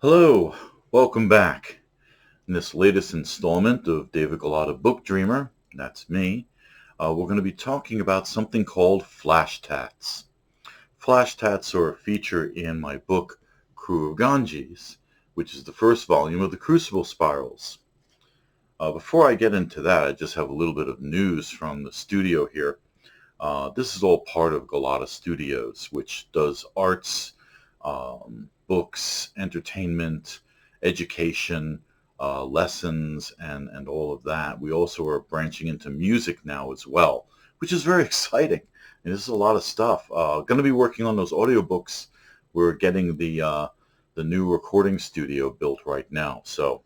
Hello, welcome back. In this latest installment of David Galata Book Dreamer, that's me, we're going to be talking about something called Flashtats. Flashtats are a feature in my book, Crew of Ganges, which is the first volume of the Crucible Spirals. Before I get into that, I just have a little bit of news from the studio here. This is all part of Galata Studios, which does arts, books, entertainment, education, lessons, and all of that. We also are branching into music now as well, which is very exciting. And this is a lot of stuff. Going to be working on those audiobooks. We're getting the new recording studio built right now, so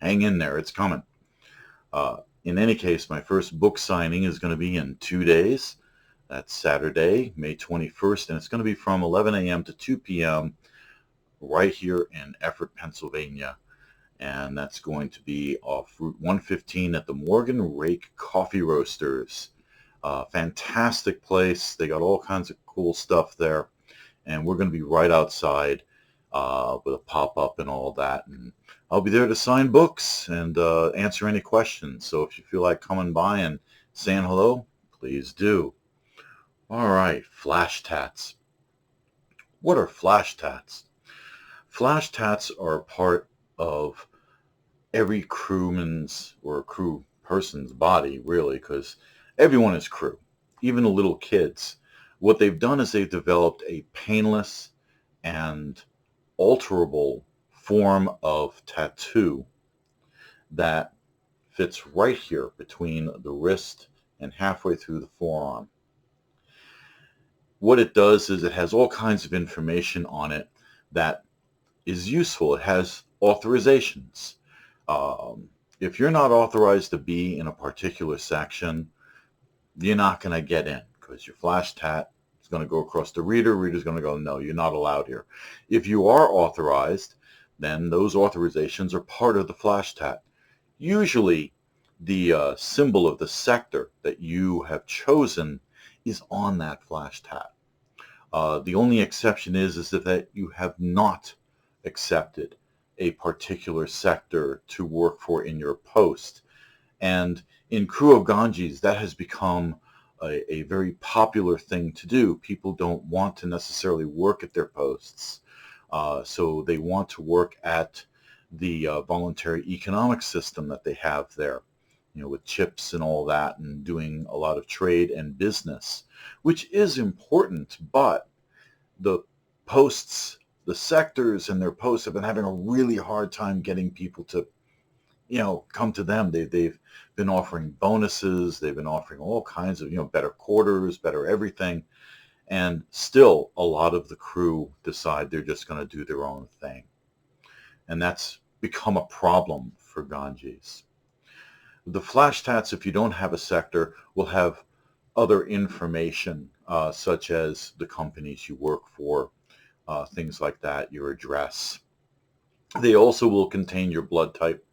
hang in there. It's coming. In any case, my first book signing is going to be in 2 days. That's Saturday, May 21st, and it's going to be from 11 a.m. to 2 p.m. right here in Effort, Pennsylvania. And that's going to be off Route 115 at the Morgan Rake Coffee Roasters. Fantastic place. They got all kinds of cool stuff there. And we're going to be right outside with a pop-up and all that. And I'll be there to sign books and answer any questions. So if you feel like coming by and saying hello, please do. All right, Flashtats. What are Flashtats? Flashtats are a part of every crewman's or crew person's body, really, because everyone is crew, even the little kids. What they've done is they've developed a painless and alterable form of tattoo that fits right here between the wrist and halfway through the forearm. What it does is it has all kinds of information on it that is useful. It has authorizations. If you're not authorized to be in a particular section, you're not going to get in because your flash tat is going to go across the reader. Reader's going to go, no, you're not allowed here. If you are authorized, then those authorizations are part of the flash tat. Usually the symbol of the sector that you have chosen is on that flash tat. The only exception is that you have not accepted a particular sector to work for in your post. And in Crew of Ganges, that has become a very popular thing to do. People don't want to necessarily work at their posts. So they want to work at the voluntary economic system that they have there, with chips and all that, and doing a lot of trade and business, which is important, but the posts, the sectors and their posts have been having a really hard time getting people to, come to them. They've been offering bonuses. They've been offering all kinds of, better quarters, better everything. And still a lot of the crew decide they're just going to do their own thing. And that's become a problem for Ganges. The flash tats, if you don't have a sector, will have other information, such as the companies you work for, things like that, your address. They also will contain your blood type,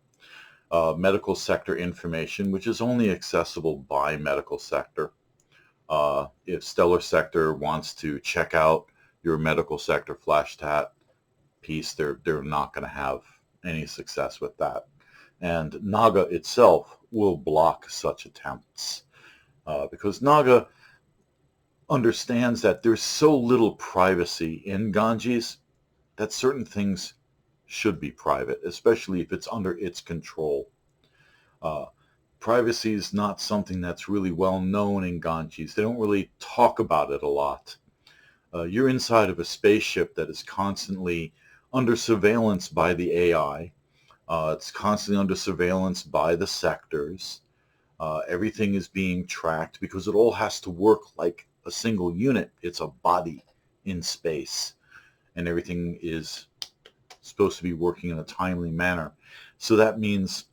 medical sector information, which is only accessible by medical sector. If Stellar Sector wants to check out your medical sector flash tat piece, they're not going to have any success with that. And Naga itself will block such attempts because Naga understands that there's so little privacy in Ganges that certain things should be private, especially if it's under its control. Privacy is not something that's really well known in Ganges. They don't really talk about it a lot. You're inside of a spaceship that is constantly under surveillance by the AI. It's constantly under surveillance by the sectors. Everything is being tracked because it all has to work like a single unit. It's a body in space, and everything is supposed to be working in a timely manner. So that means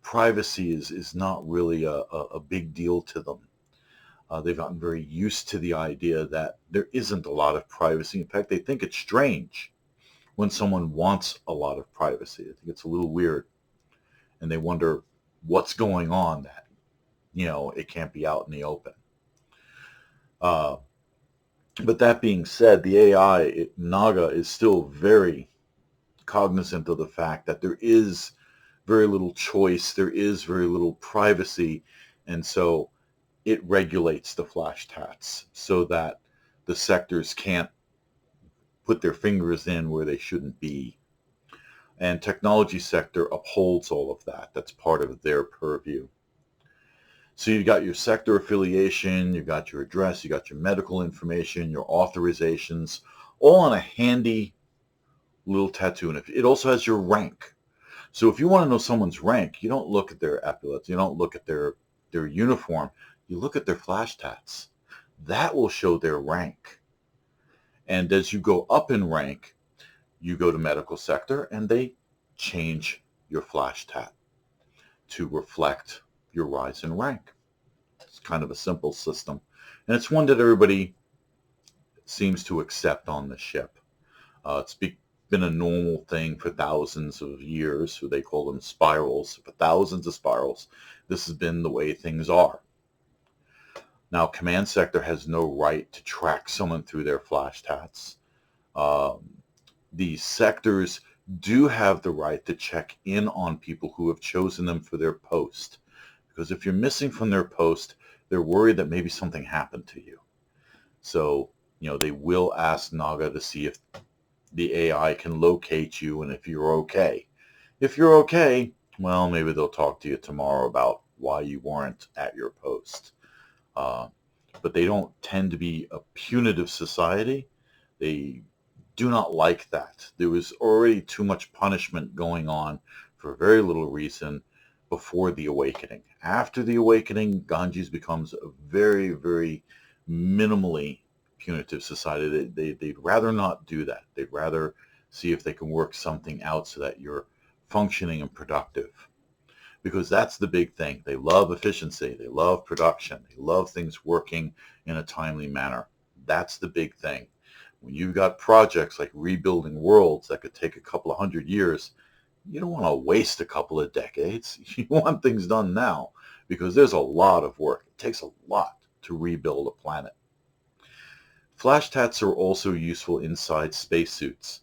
privacy is not really a big deal to them. They've gotten very used to the idea that there isn't a lot of privacy. In fact, they think it's strange when someone wants a lot of privacy. I think it's a little weird, and they wonder what's going on that it can't be out in the open. But that being said, the AI, Naga, is still very cognizant of the fact that there is very little choice, there is very little privacy, and so it regulates the Flashtats so that the sectors can't put their fingers in where they shouldn't be. And technology sector upholds all of that. That's part of their purview. So you've got your sector affiliation, you've got your address, you got your medical information, your authorizations, all on a handy little tattoo. And it also has your rank. So if you want to know someone's rank, you don't look at their epaulets, you don't look at their uniform, you look at their Flashtats. That will show their rank. And as you go up in rank, you go to medical sector and they change your Flashtat to reflect your rise in rank. It's kind of a simple system. And it's one that everybody seems to accept on the ship. It's been a normal thing for thousands of years. So they call them spirals. For thousands of spirals, this has been the way things are. Now, command sector has no right to track someone through their Flashtats. These sectors do have the right to check in on people who have chosen them for their post. Because if you're missing from their post, they're worried that maybe something happened to you. So, they will ask Naga to see if the AI can locate you and if you're okay. If you're okay, well, maybe they'll talk to you tomorrow about why you weren't at your post. But they don't tend to be a punitive society. They do not like that. There was already too much punishment going on for very little reason before the awakening. After the awakening, Ganges becomes a very, very minimally punitive society. They'd rather not do that. They'd rather see if they can work something out so that you're functioning and productive. Because that's the big thing. They love efficiency. They love production. They love things working in a timely manner. That's the big thing. When you've got projects like rebuilding worlds that could take a couple of 100 years, you don't want to waste a couple of decades. You want things done now because there's a lot of work. It takes a lot to rebuild a planet. Flashtats are also useful inside spacesuits.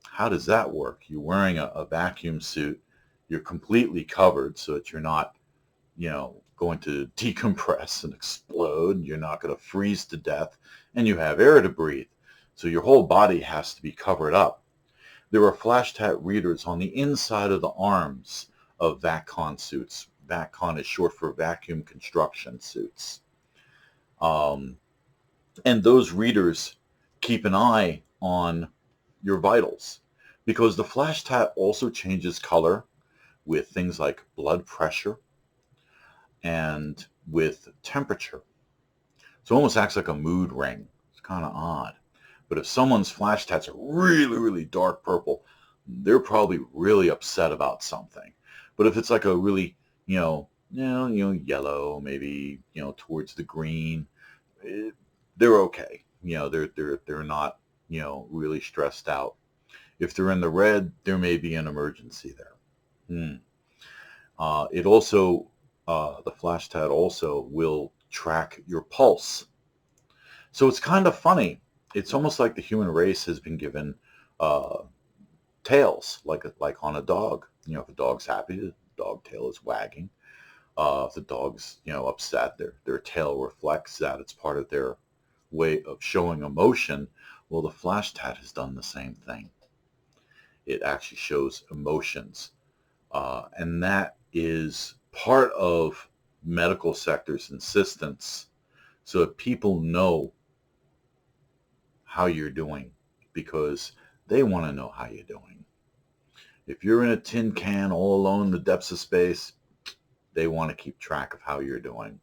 How does that work? You're wearing a vacuum suit. You're completely covered so that you're not, going to decompress and explode. You're not going to freeze to death. And you have air to breathe. So your whole body has to be covered up. There are Flashtat readers on the inside of the arms of VACCON suits. VACCON is short for vacuum construction suits. And those readers keep an eye on your vitals because the Flashtat also changes color with things like blood pressure and with temperature. So it almost acts like a mood ring. It's kind of odd. But if someone's Flashtats are really, really dark purple, they're probably really upset about something. But if it's like a really, yellow, maybe, towards the green, they're okay. They're not, really stressed out. If they're in the red, there may be an emergency there. It also, the Flashtat also will track your pulse. So it's kind of funny. It's almost like the human race has been given tails, like on a dog. If a dog's happy, the dog tail is wagging. If the dog's upset, their tail reflects that. It's part of their way of showing emotion. Well, the Flashtat has done the same thing. It actually shows emotions, and that is part of medical sector's insistence, so that people know how you're doing, because they want to know how you're doing. If you're in a tin can all alone in the depths of space, they want to keep track of how you're doing.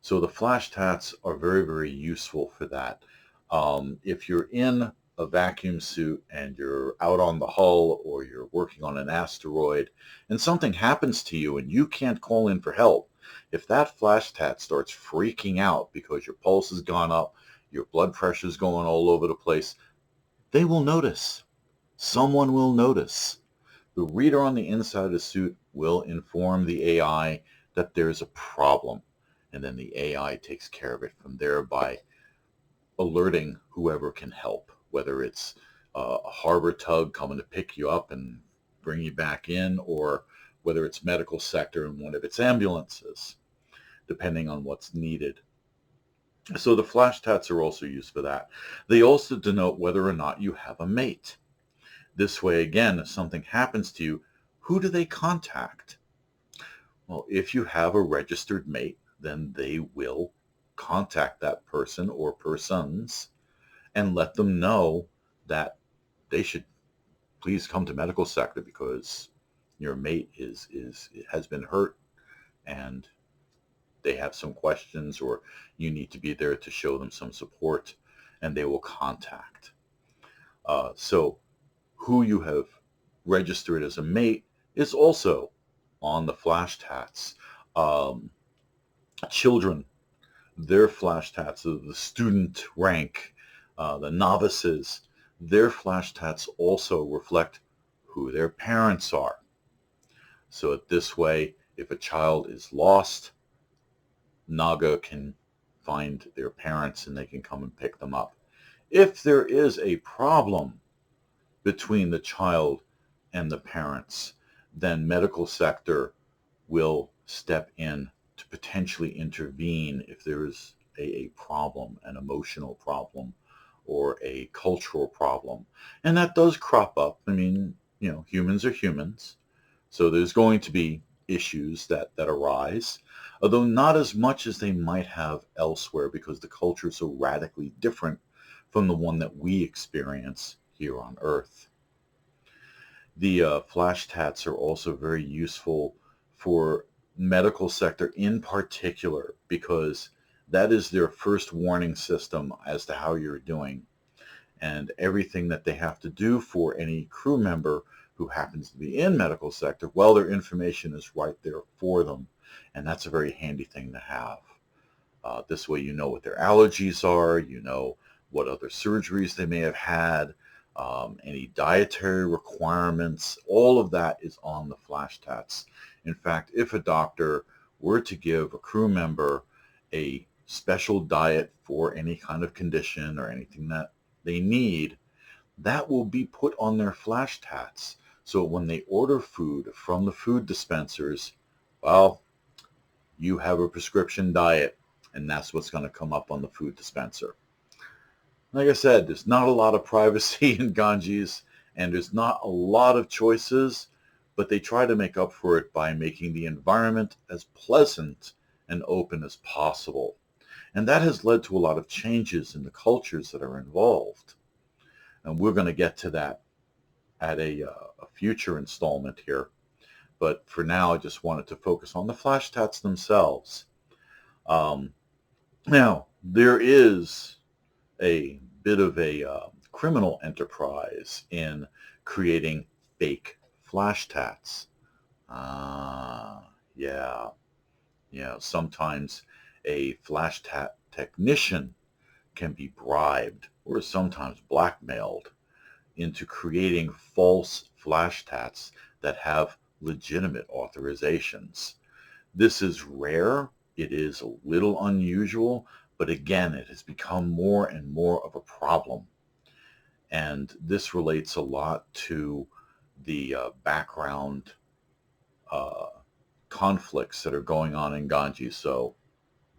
So the Flashtats are very, very useful for that. If you're in a vacuum suit and you're out on the hull or you're working on an asteroid and something happens to you and you can't call in for help, if that Flashtat starts freaking out because your pulse has gone up, your blood pressure is going all over the place, they will notice. Someone will notice. The reader on the inside of the suit will inform the AI that there's a problem, and then the AI takes care of it from there by alerting whoever can help, whether it's a harbor tug coming to pick you up and bring you back in, or whether it's medical sector in one of its ambulances, depending on what's needed. So the flashtats are also used for that. They also denote whether or not you have a mate. This way, again, if something happens to you, who do they contact? Well, if you have a registered mate, then they will contact that person or persons and let them know that they should please come to medical sector because your mate has been hurt and they have some questions, or you need to be there to show them some support, and they will contact. So who you have registered as a mate is also on the flashtats. Children, their flashtats, the student rank, the novices, their flashtats also reflect who their parents are. So this way, if a child is lost, Naga can find their parents and they can come and pick them up. If there is a problem between the child and the parents, then medical sector will step in to potentially intervene if there is a problem, an emotional problem, or a cultural problem. And that does crop up. I mean, humans are humans. So there's going to be issues that arise, although not as much as they might have elsewhere because the culture is so radically different from the one that we experience here on Earth. The flashtats are also very useful for medical sector in particular because that is their first warning system as to how you're doing, and everything that they have to do for any crew member who happens to be in medical sector, well, their information is right there for them, and that's a very handy thing to have. This way you know what their allergies are, you know what other surgeries they may have had, any dietary requirements, all of that is on the flashtats. In fact, if a doctor were to give a crew member a special diet for any kind of condition or anything that they need, that will be put on their flashtats. So when they order food from the food dispensers, well, you have a prescription diet, and that's what's going to come up on the food dispenser. Like I said, there's not a lot of privacy in Ganges, and there's not a lot of choices, but they try to make up for it by making the environment as pleasant and open as possible. And that has led to a lot of changes in the cultures that are involved. And we're going to get to that at a future installment here. But for now, I just wanted to focus on the flashtats themselves. Now, there is a bit of a criminal enterprise in creating fake flashtats. Yeah. Sometimes a flashtat technician can be bribed or sometimes blackmailed into creating false flashtats that have legitimate authorizations. This is rare. It is a little unusual, but again, it has become more and more of a problem. And this relates a lot to the background conflicts that are going on in Ganges. So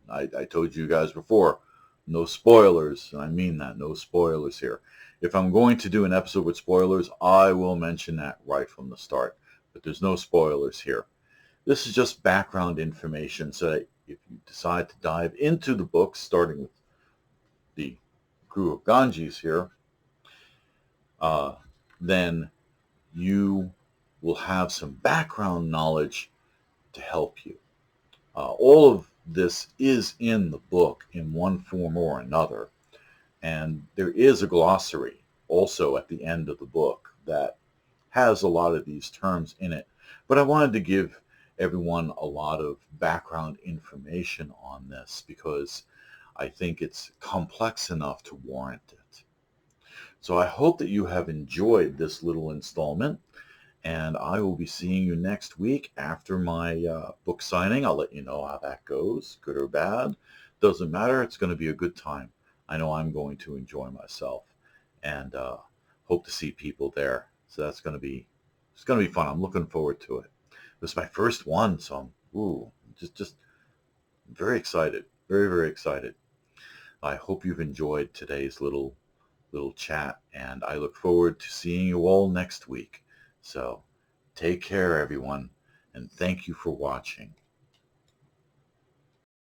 I told you guys before, no spoilers, and I mean that, no spoilers here. If I'm going to do an episode with spoilers, I will mention that right from the start, but there's no spoilers here. This is just background information so that if you decide to dive into the book, starting with the crew of Ganges here, then you will have some background knowledge to help you. All of this is in the book in one form or another, and there is a glossary also at the end of the book that has a lot of these terms in it, but I wanted to give everyone a lot of background information on this because I think it's complex enough to warrant it. So I hope that you have enjoyed this little installment, and I will be seeing you next week after my book signing. I'll let you know how that goes, good or bad. Doesn't matter. It's going to be a good time. I know I'm going to enjoy myself. And hope to see people there. So it's going to be fun. I'm looking forward to it. This is my first one, so I'm just very excited, very, very excited. I hope you've enjoyed today's little chat, and I look forward to seeing you all next week. So take care, everyone, and thank you for watching.